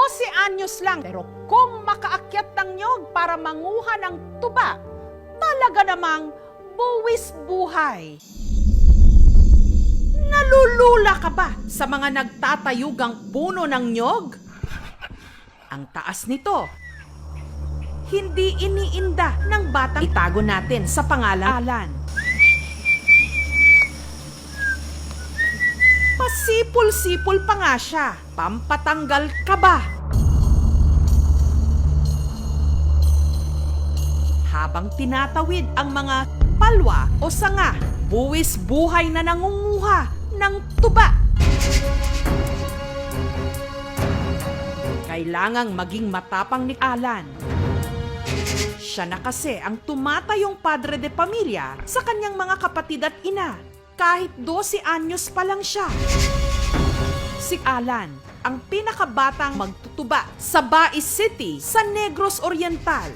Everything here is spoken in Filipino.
12 anyos lang. Pero kung makaakyat ng nyog para manguha ng tuba, talaga namang buwis buhay. Nalulula ka ba sa mga nagtatayugang puno ng nyog? Ang taas nito, hindi iniinda ng batang itago natin sa pangalang Alan. Pasipol-sipol pa nga siya, pampatanggal kaba. Habang tinatawid ang mga palwa o sanga, buwis buhay na nangunguha ng tuba. Kailangang maging matapang ni Alan. Siya na kasi ang tumatayong padre de pamilya sa kanyang mga kapatid at ina, kahit 12 anyos pa lang siya. Si Alan, ang pinakabatang magtutuba sa Bais City sa Negros Oriental.